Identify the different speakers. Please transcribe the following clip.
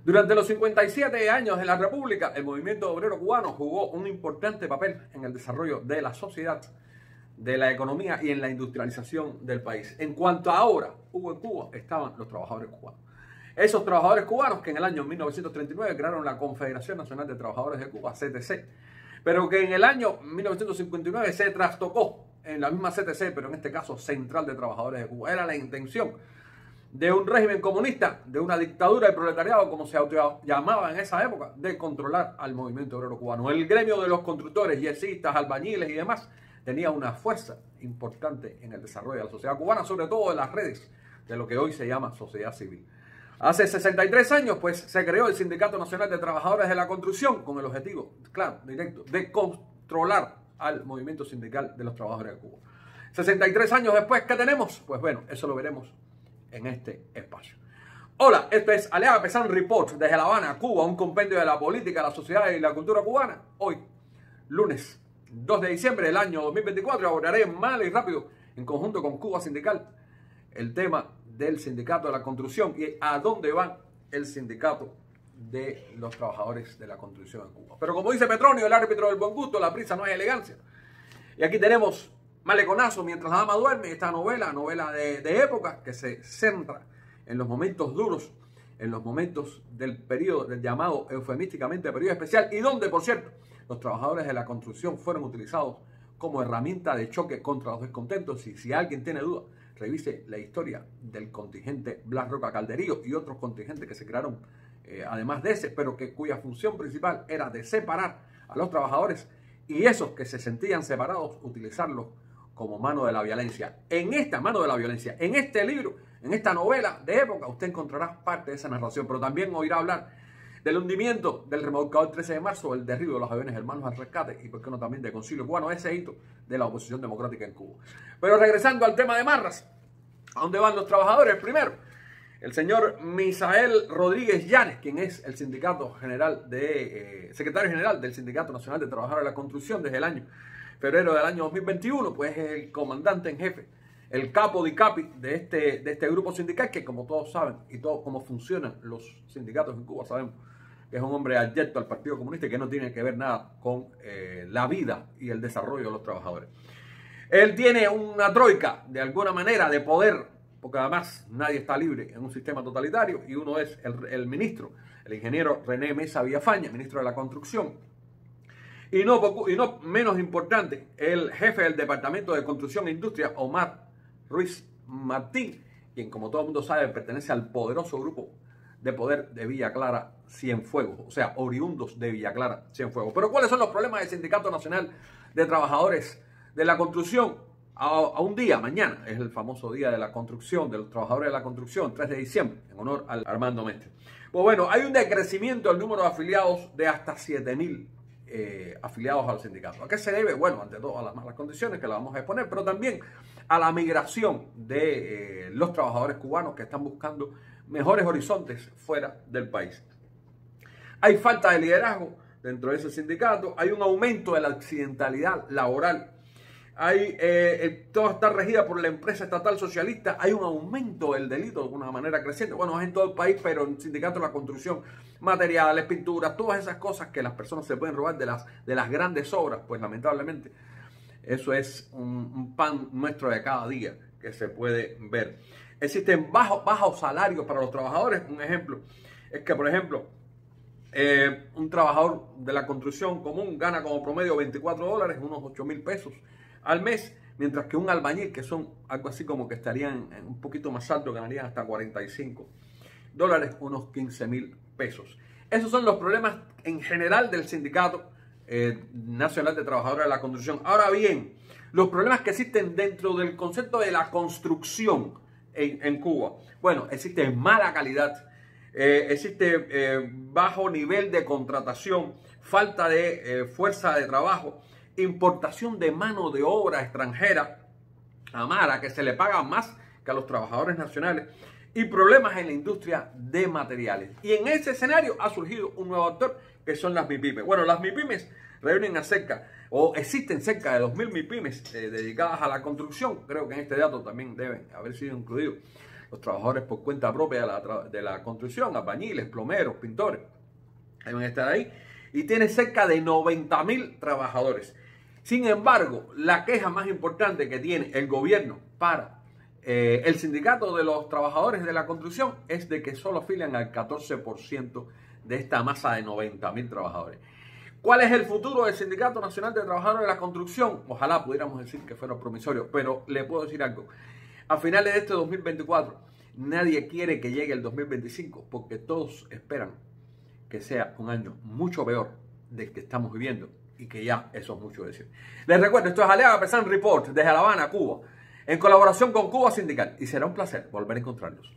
Speaker 1: Durante los 57 años de la República, el movimiento obrero cubano jugó un importante papel en el desarrollo de la sociedad, de la economía y en la industrialización del país. En cuanto a ahora hubo en Cuba, estaban los trabajadores cubanos. Esos trabajadores cubanos que en el año 1939 crearon la Confederación Nacional de Trabajadores de Cuba, CTC, pero que en el año 1959 se trastocó en la misma CTC, pero en este caso Central de Trabajadores de Cuba. Era la intención de un régimen comunista, de una dictadura del proletariado, como se llamaba en esa época, de controlar al movimiento obrero cubano. El gremio de los constructores, yesistas, albañiles y demás tenía una fuerza importante en el desarrollo de la sociedad cubana, sobre todo en las redes de lo que hoy se llama sociedad civil. Hace 63 años, pues, se creó el Sindicato Nacional de Trabajadores de la Construcción con el objetivo, claro, directo, de controlar al movimiento sindical de los trabajadores de Cuba. 63 años después, ¿qué tenemos? Pues bueno, eso lo veremos en este espacio. Hola, esto es Aliaga Pesán Report desde La Habana, Cuba, un compendio de la política, la sociedad y la cultura cubana. Hoy, lunes 2 de diciembre del año 2024, abordaré mal y rápido, en conjunto con Cuba Sindical, el tema del sindicato de la construcción y a dónde va el sindicato de los trabajadores de la construcción en Cuba. Pero como dice Petronio, el árbitro del buen gusto, la prisa no es elegancia. Y aquí tenemos Maleconazo mientras la dama duerme, esta novela de época que se centra en los momentos duros, en los momentos del periodo, del llamado eufemísticamente periodo especial, y donde, por cierto, los trabajadores de la construcción fueron utilizados como herramienta de choque contra los descontentos. Y si alguien tiene duda, revise la historia del contingente Blas Roca Calderillo y otros contingentes que se crearon además de ese, pero cuya función principal era de separar a los trabajadores y esos que se sentían separados, utilizarlos como mano de la violencia. En esta mano de la violencia, en este libro, en esta novela de época, usted encontrará parte de esa narración, pero también oirá hablar del hundimiento del remolcador 13 de marzo, el derribo de los aviones Hermanos al Rescate y, por qué no, también de Concilio Cubano, ese hito de la oposición democrática en Cuba. Pero regresando al tema de Marras, ¿a dónde van los trabajadores? Primero, el señor Misael Rodríguez Llanes, quien es el secretario general del Sindicato Nacional de Trabajadores de la Construcción desde el año febrero del año 2021, pues es el comandante en jefe, el capo di capi de este grupo sindical que, como todos saben y todos cómo funcionan los sindicatos en Cuba, sabemos que es un hombre adyecto al Partido Comunista y que no tiene que ver nada con la vida y el desarrollo de los trabajadores. Él tiene una troika, de alguna manera, de poder, porque además nadie está libre en un sistema totalitario, y uno es el ministro, el ingeniero René Mesa Villafaña, ministro de la Construcción. Y no menos importante, el jefe del Departamento de Construcción e Industria, Omar Ruiz Martín, quien, como todo el mundo sabe, pertenece al poderoso grupo de poder de Villa Clara Cienfuegos, o sea, oriundos de Villa Clara Cienfuegos. Pero ¿cuáles son los problemas del Sindicato Nacional de Trabajadores de la Construcción? A un día, mañana, es el famoso día de la construcción, de los trabajadores de la construcción, 3 de diciembre, en honor al Armando Mestre. Pues bueno, hay un decrecimiento del número de afiliados de hasta 7.000 afiliados al sindicato. ¿A qué se debe? Bueno, ante todo a las malas condiciones que la vamos a exponer, pero también a la migración de los trabajadores cubanos que están buscando mejores horizontes fuera del país. Hay falta de liderazgo dentro de ese sindicato, hay un aumento de la accidentalidad laboral, todo está regida por la empresa estatal socialista, hay un aumento del delito de una manera creciente. Bueno, es en todo el país, pero en el sindicato de la construcción, materiales, pinturas, todas esas cosas que las personas se pueden robar de las grandes obras, pues lamentablemente eso es un pan nuestro de cada día que se puede ver. Existen bajos salarios para los trabajadores. Un ejemplo es que, por ejemplo, un trabajador de la construcción común gana como promedio $24, unos 8.000 pesos al mes, mientras que un albañil, que son algo así como que estarían un poquito más alto, ganarían hasta $45, unos 15.000 pesos. Esos son los problemas en general del Sindicato Nacional de Trabajadores de la Construcción. Ahora bien, los problemas que existen dentro del concepto de la construcción en Cuba. Bueno, existe mala calidad, existe bajo nivel de contratación, falta de fuerza de trabajo, importación de mano de obra extranjera, amara, que se le paga más que a los trabajadores nacionales, y problemas en la industria de materiales. Y en ese escenario ha surgido un nuevo actor, que son las MIPYMES. Bueno, las MIPYMES reúnen existen cerca de 2.000 MIPYMES dedicadas a la construcción. Creo que en este dato también deben haber sido incluidos los trabajadores por cuenta propia de la construcción, albañiles, plomeros, pintores, deben estar ahí, y tiene cerca de 90.000 trabajadores. Sin embargo, la queja más importante que tiene el gobierno para el sindicato de los trabajadores de la construcción es de que solo afilian al 14% de esta masa de 90.000 trabajadores. ¿Cuál es el futuro del Sindicato Nacional de Trabajadores de la Construcción? Ojalá pudiéramos decir que fuera promisorio, pero le puedo decir algo. A finales de este 2024, nadie quiere que llegue el 2025 porque todos esperan que sea un año mucho peor del que estamos viviendo y que ya eso es mucho decir. Les recuerdo, esto es Aliaga Pesán Report desde La Habana, Cuba, en colaboración con Cuba Sindical, y será un placer volver a encontrarnos.